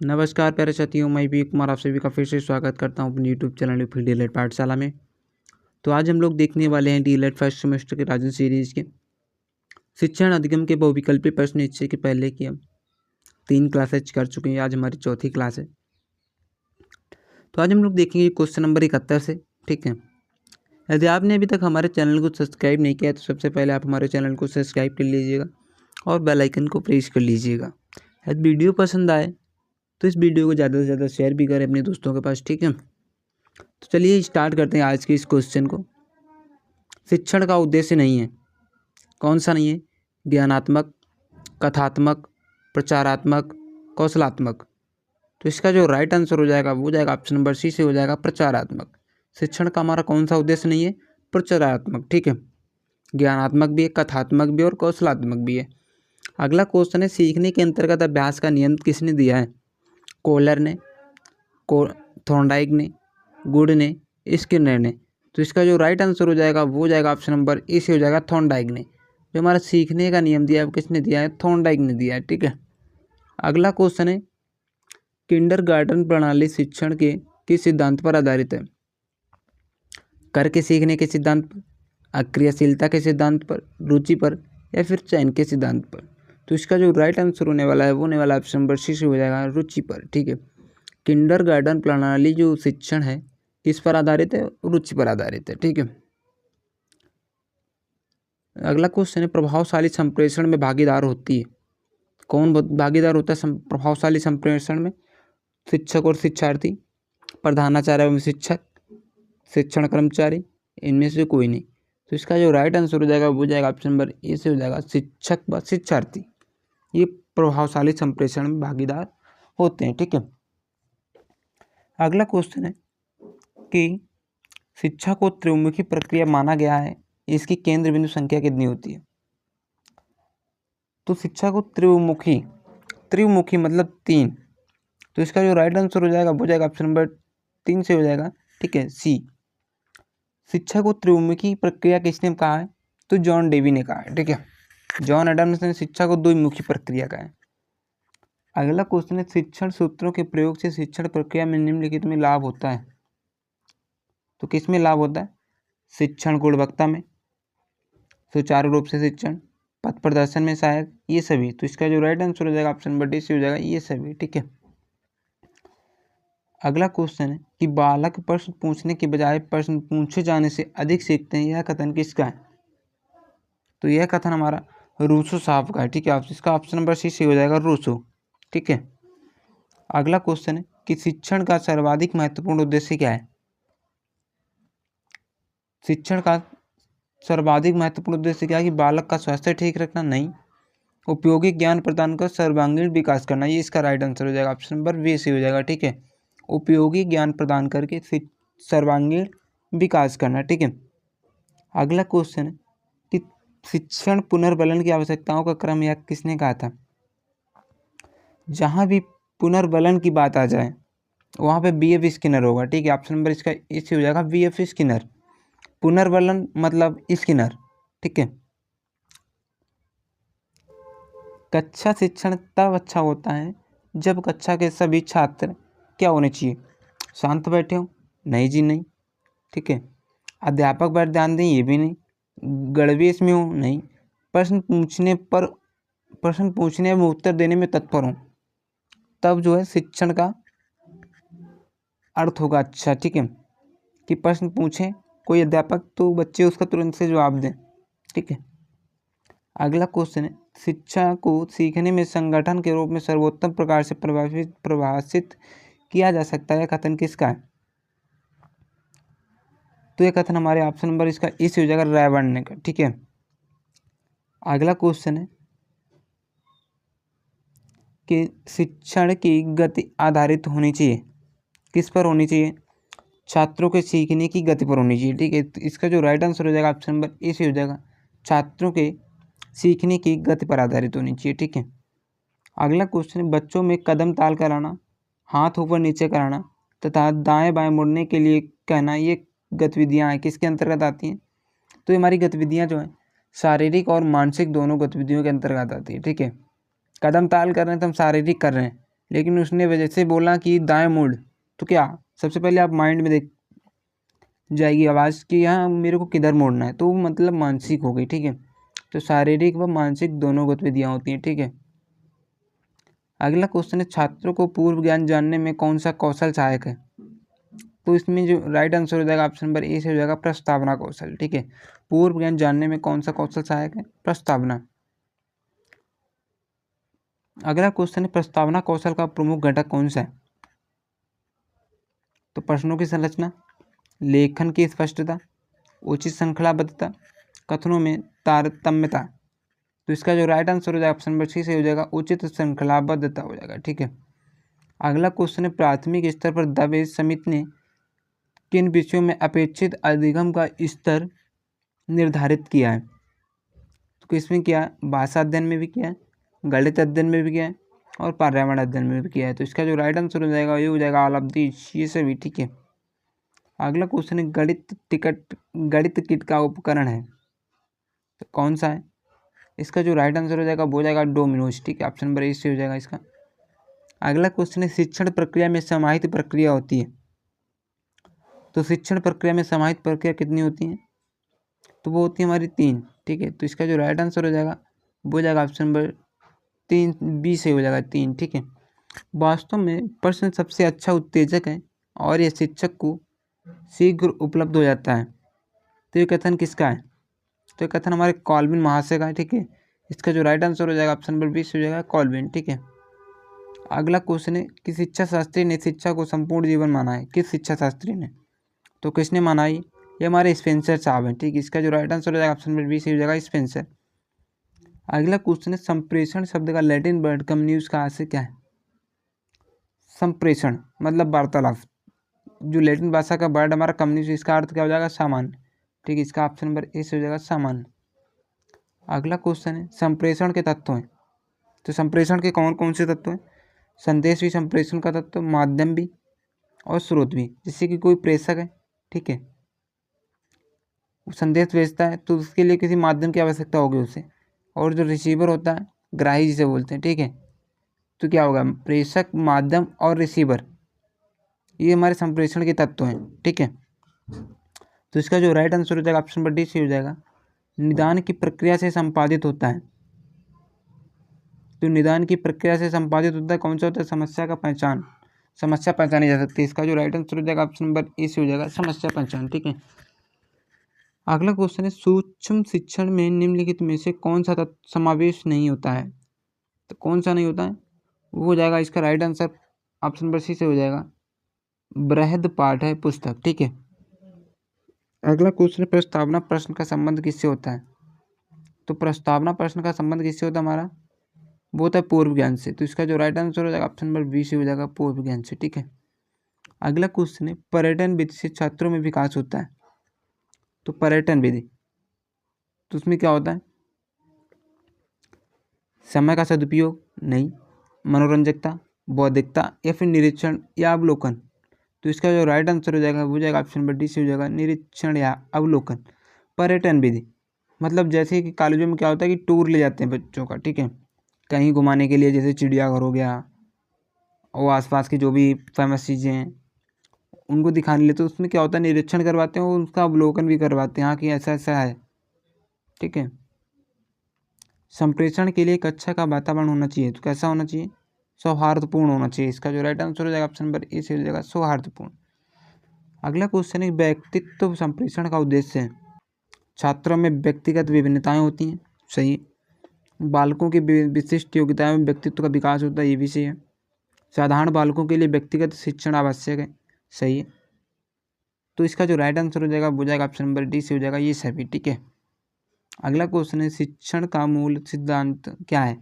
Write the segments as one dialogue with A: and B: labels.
A: नमस्कार प्यारे साथियों, मैं भी कुमार आप सभी का फिर से स्वागत करता हूं अपने यूट्यूब चैनल फिर डीएलएड पाठशाला में। तो आज हम लोग देखने वाले हैं डीएलएड फर्स्ट सेमेस्टर के राजन सीरीज के शिक्षण अधिगम के बहुविकल्पी प्रश्न निश्चय के पहले की हम 3 क्लासेज कर चुके हैं। आज हमारी चौथी क्लास है। तो आज हम लोग देखेंगे क्वेश्चन नंबर 71 से। ठीक है, यदि आपने अभी तक हमारे चैनल को सब्सक्राइब नहीं किया तो सबसे पहले आप हमारे चैनल को सब्सक्राइब कर लीजिएगा और बेल आइकन को प्रेस कर लीजिएगा। यदि वीडियो पसंद आए तो इस वीडियो को ज़्यादा से ज़्यादा शेयर भी करें अपने दोस्तों के पास। ठीक है, तो चलिए स्टार्ट करते हैं आज के इस क्वेश्चन को। शिक्षण का उद्देश्य नहीं है, कौन सा नहीं है? ज्ञानात्मक, कथात्मक, प्रचारात्मक, कौशलात्मक। तो इसका जो राइट आंसर हो जाएगा वो जाएगा ऑप्शन नंबर सी से हो जाएगा प्रचारात्मक। शिक्षण का हमारा कौन सा उद्देश्य नहीं है? प्रचारात्मक। ठीक है, ज्ञानात्मक भी है, कथात्मक भी है और कौशलात्मक भी है। अगला क्वेश्चन है, सीखने के अंतर्गत अभ्यास का नियम किसने दिया है? कोहलर ने, थॉर्नडाइक ने, गुड ने, स्किनर ने। तो इसका जो राइट आंसर हो जाएगा वो जाएगा ऑप्शन नंबर ए से हो जाएगा थॉर्नडाइक ने। जो हमारा सीखने का नियम दिया है वो किसने दिया है? थॉर्नडाइक ने दिया है। ठीक है, अगला क्वेश्चन है, किंडरगार्टन प्रणाली शिक्षण के किस सिद्धांत पर आधारित है? करके सीखने के सिद्धांत पर, अक्रियाशीलता के सिद्धांत पर, रुचि पर या फिर चयन के सिद्धांत पर। तो इसका जो राइट आंसर होने वाला है वो होने वाला ऑप्शन नंबर सी से हो जाएगा रुचि पर। ठीक है, किंडरगार्टन प्रणाली जो शिक्षण है किस पर आधारित है? रुचि पर आधारित है। ठीक है, अगला क्वेश्चन है, प्रभावशाली संप्रेषण में भागीदार होती है, कौन भागीदार होता है प्रभावशाली संप्रेषण में? शिक्षक और शिक्षार्थी, प्रधानाचार्य एवं शिक्षक, शिक्षण कर्मचारी, इनमें से कोई नहीं। तो इसका जो राइट आंसर हो जाएगा वो जाएगा ऑप्शन नंबर ए से हो जाएगा शिक्षक व शिक्षार्थी। ये प्रभावशाली संप्रेषण में भागीदार होते हैं। ठीक है, अगला क्वेश्चन है कि शिक्षा को त्रिमुखी प्रक्रिया माना गया है, इसकी केंद्र बिंदु संख्या कितनी होती है? तो शिक्षा को त्रिमुखी मतलब 3। तो इसका जो राइट आंसर हो जाएगा वो जाएगा ऑप्शन नंबर 3 से हो जाएगा। ठीक है, सी। शिक्षा को त्रिमुखी प्रक्रिया किसने कहा है? तो जॉन डेवी ने कहा है। ठीक है, जॉन एडम्स ने शिक्षा को द्विमुखी प्रक्रिया कहा है। अगला क्वेश्चन है, शिक्षण सूत्रों के प्रयोग से शिक्षण प्रक्रिया में निम्नलिखित में लाभ होता है। तो किस में लाभ होता है? शिक्षण गुणवत्ता में, सुचारू रूप से शिक्षण, पथ प्रदर्शन में सहायक, ये सभी। तो इसका जो राइट आंसर हो जाएगा ऑप्शन नंबर डी से हो जाएगा ये सभी। ठीक है, अगला क्वेश्चन है कि बालक प्रश्न पूछने के बजाय प्रश्न पूछे जाने से अधिक सीखते हैं, यह कथन किसका है? तो यह कथन हमारा रूसो साहब का है। ठीक है, इसका ऑप्शन नंबर सी से हो जाएगा रूसो। ठीक है, अगला क्वेश्चन है कि शिक्षण का सर्वाधिक महत्वपूर्ण उद्देश्य क्या है? शिक्षण का सर्वाधिक महत्वपूर्ण उद्देश्य क्या है? कि बालक का स्वास्थ्य ठीक रखना? नहीं। उपयोगी ज्ञान प्रदान कर सर्वांगीण विकास करना, ये इसका राइट आंसर हो जाएगा ऑप्शन नंबर बी से हो जाएगा। ठीक है, उपयोगी ज्ञान प्रदान करके सर्वांगीण विकास करना। ठीक है, अगला क्वेश्चन है कि शिक्षण पुनर्बलन की आवश्यकताओं का क्रम यह किसने कहा था? जहाँ भी पुनर्बलन की बात आ जाए वहाँ पे बीएफ स्किनर होगा। ठीक है, ऑप्शन नंबर इसका इससे हो जाएगा बीएफ स्किनर। पुनर्बलन मतलब स्किनर। ठीक है, कक्षा शिक्षण तब अच्छा होता है जब कक्षा के सभी छात्र क्या होने चाहिए? शांत बैठे हो? नहीं जी नहीं। ठीक है, अध्यापक पर ध्यान दें? ये भी नहीं। गणवेश में हो? नहीं। प्रश्न पूछने में उत्तर देने में तत्पर हो, तब जो है शिक्षण का अर्थ होगा अच्छा। ठीक है, कि प्रश्न पूछें कोई अध्यापक तो बच्चे उसका तुरंत से जवाब दें। ठीक है, अगला क्वेश्चन है, शिक्षा को सीखने में संगठन के रूप में सर्वोत्तम प्रकार से परिभाषित किया जा सकता है, कथन किसका है? तो यह कथन हमारे ऑप्शन नंबर इसका इस हो जाएगा रायवर्णन का। ठीक है, अगला क्वेश्चन है कि शिक्षण की गति आधारित होनी चाहिए, किस पर होनी चाहिए? छात्रों के सीखने की गति पर होनी चाहिए। ठीक है, तो इसका जो राइट आंसर हो जाएगा ऑप्शन नंबर ए से हो जाएगा छात्रों के सीखने की गति पर आधारित होनी चाहिए। ठीक है, अगला क्वेश्चन है, बच्चों में कदम ताल कराना, हाथ ऊपर नीचे कराना तथा दाएं बाएं मुड़ने के लिए कहना, ये गतिविधियां हैं किसके अंतर्गत आती हैं? तो ये हमारी गतिविधियां जो हैं शारीरिक और मानसिक दोनों गतिविधियों के अंतर्गत आती है। ठीक है, कदम ताल कर रहे हैं तो हम शारीरिक कर रहे हैं, लेकिन उसने वजह से बोला कि दाएं मोड़, तो क्या सबसे पहले आप माइंड में देख जाएगी आवाज़ कि यहाँ मेरे को किधर मोड़ना है, तो वो मतलब मानसिक हो गई। ठीक है, तो शारीरिक व मानसिक दोनों गतिविधियाँ होती हैं। ठीक है, अगला क्वेश्चन है छात्रों को पूर्व ज्ञान जानने में कौन सा कौशल सहायक है। तो इसमें जो राइट आंसर हो जाएगा ऑप्शन नंबर ए से हो जाएगा प्रस्तावना कौशल। ठीक है, पूर्व ज्ञान जानने में कौन सा कौशल सहायक है, प्रस्तावना। अगला क्वेश्चन है प्रस्तावना कौशल का प्रमुख घटक कौन सा है। तो प्रश्नों की संरचना, लेखन की स्पष्टता, उचित श्रृंखलाबद्धता, कथनों में तारतम्यता। तो इसका जो राइट आंसर हो जाएगा ऑप्शन नंबर सी से हो जाएगा उचित श्रृंखलाबद्धता हो जाएगा। ठीक है, अगला क्वेश्चन है प्राथमिक स्तर पर दबे समिति ने किन विषयों में अपेक्षित अधिगम का स्तर निर्धारित किया है। तो किसमें किया है, भाषा अध्ययन में भी किया है, गणित अध्ययन में भी किया है और पर्यावरण अध्ययन में भी किया है। तो इसका जो राइट आंसर हो जाएगा ये हो जाएगा ऑल ऑफ दिस, ये सभी। ठीक है, अगला क्वेश्चन है गणित किट का उपकरण है, तो कौन सा है। इसका जो राइट आंसर हो जाएगा वो हो जाएगा डोमिनोज। ठीक है, ऑप्शन नंबर ए से हो जाएगा इसका। अगला क्वेश्चन है शिक्षण प्रक्रिया में समाहित प्रक्रिया होती है। तो शिक्षण प्रक्रिया में समाहित प्रक्रिया कितनी होती है, तो वो होती है हमारी 3। ठीक है, तो इसका जो राइट आंसर हो जाएगा वो हो जाएगा ऑप्शन नंबर 3 बी से हो जाएगा 3। ठीक है, वास्तव में प्रश्न सबसे अच्छा उत्तेजक है और यह शिक्षक को शीघ्र उपलब्ध हो जाता है। तो ये कथन किसका है, तो ये कथन हमारे कॉल्विन महाशय का है। ठीक है, इसका जो राइट आंसर हो जाएगा ऑप्शन नंबर बी से हो जाएगा कॉल्विन। ठीक है, अगला क्वेश्चन है कि शिक्षा शास्त्री ने शिक्षा को संपूर्ण जीवन माना है। किस शिक्षा शास्त्री ने, तो किसने माना ये हमारे स्पेंसर साहब हैं। ठीक है, इसका जो राइट आंसर हो जाएगा ऑप्शन नंबर बी से हो जाएगा स्पेंसर। अगला क्वेश्चन है संप्रेषण शब्द का लैटिन वर्ड कम्युनिस का अर्थ क्या है। संप्रेषण मतलब वार्तालाप, जो लैटिन भाषा का वर्ड हमारा कम्युनिस, इसका अर्थ क्या हो जाएगा, सामान्य। ठीक है, इसका ऑप्शन नंबर ए से हो जाएगा सामान्य। अगला क्वेश्चन है संप्रेषण के तत्व हैं। तो संप्रेषण के कौन कौन से तत्व हैं, संदेश भी संप्रेषण का तत्व, माध्यम भी और स्रोत भी। जैसे कि कोई प्रेषक है, ठीक है, वो संदेश भेजता है तो उसके लिए किसी माध्यम की आवश्यकता होगी उसे, और जो रिसीवर होता है ग्राही जिसे बोलते हैं। ठीक है, तो क्या होगा, प्रेषक, माध्यम और रिसीवर, ये हमारे संप्रेषण के तत्व हैं। ठीक है, तो इसका जो राइट आंसर हो जाएगा ऑप्शन नंबर डी से हो जाएगा निदान की प्रक्रिया से संपादित होता है। तो निदान की प्रक्रिया से संपादित होता है कौन सा होता है, समस्या का पहचान, समस्या पहचानी जा सकती है। इसका जो राइट आंसर हो जाएगा ऑप्शन नंबर ए से हो जाएगा समस्या पहचान। ठीक है, अगला क्वेश्चन है सूक्ष्म शिक्षण में निम्नलिखित में से कौन सा तत्व समावेश नहीं होता है। तो कौन सा नहीं होता है, वो हो जाएगा इसका right answer option number C से हो जाएगा बृहद पाठ है पुस्तक। ठीक है, अगला क्वेश्चन प्रस्तावना प्रश्न का संबंध किससे होता है। तो प्रस्तावना प्रश्न का संबंध किससे होता है हमारा, वो होता है पूर्व ज्ञान से। तो इसका जो राइट आंसर हो जाएगा ऑप्शन नंबर बी से हो जाएगा पूर्व ज्ञान से। ठीक है, अगला क्वेश्चन है पर्यटन विधि से छात्रों में विकास होता है। तो पर्यटन विधि, तो उसमें क्या होता है, समय का सदुपयोग नहीं, मनोरंजकता, बौद्धिकता या फिर निरीक्षण या अवलोकन। तो इसका जो राइट आंसर हो जाएगा वो जाएगा ऑप्शन नंबर डी से हो जाएगा निरीक्षण या अवलोकन। पर्यटन विधि मतलब जैसे कि कॉलेजों में क्या होता है कि टूर ले जाते हैं बच्चों का, ठीक है, कहीं घुमाने के लिए, जैसे चिड़ियाघर हो गया और आसपास की जो भी फेमस चीज़ें हैं उनको दिखाने लिए, तो उसमें क्या होता है निरीक्षण करवाते हैं और उसका अवलोकन भी करवाते हैं, हाँ कि ऐसा ऐसा है। ठीक है, संप्रेषण के लिए एक अच्छा का वातावरण होना चाहिए। तो कैसा होना चाहिए, सौहार्दपूर्ण होना चाहिए। इसका जो राइट आंसर हो जाएगा ऑप्शन नंबर ए से हो जाएगा सौहार्दपूर्ण। अगला क्वेश्चन है व्यक्तित्व संप्रेषण का उद्देश्य है। छात्रों में व्यक्तिगत विभिन्नताएं होती हैं, सही है। बालकों की विशिष्ट योग्यताएं में व्यक्तित्व का विकास होता है, ये भी सही है। साधारण बालकों के लिए व्यक्तिगत शिक्षण आवश्यक है, सही है। तो इसका जो राइट आंसर हो जाएगा वो जाएगा ऑप्शन नंबर डी से हो जाएगा ये सभी। ठीक है, अगला क्वेश्चन है शिक्षण का मूल सिद्धांत क्या है।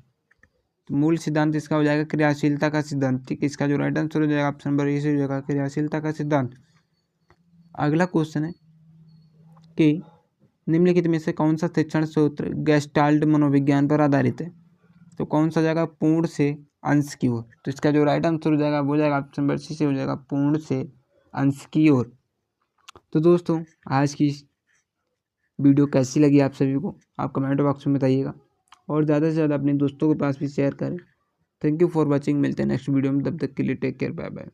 A: तो मूल सिद्धांत इसका हो जाएगा क्रियाशीलता का सिद्धांत। ठीक है, इसका जो राइट आंसर हो जाएगा ऑप्शन नंबर ए से हो जाएगा क्रियाशीलता का सिद्धांत। अगला क्वेश्चन है कि निम्नलिखित में से कौन सा शिक्षण सूत्र गेस्टाल्ट मनोविज्ञान पर आधारित है। तो कौन सा जाएगा पूर्ण से अंश की ओर। तो इसका जो राइट आंसर हो जाएगा वो जाएगा ऑप्शन नंबर सी से हो जाएगा पूर्ण से अंश की ओर। तो दोस्तों आज की वीडियो कैसी लगी आप सभी को, आप कमेंट बॉक्स में बताइएगा और ज़्यादा से ज़्यादा अपने दोस्तों के पास भी शेयर करें थैंक यू फॉर वॉचिंग, मिलते हैं नेक्स्ट वीडियो में, तब तक के लिए टेक केयर, बाय बाय।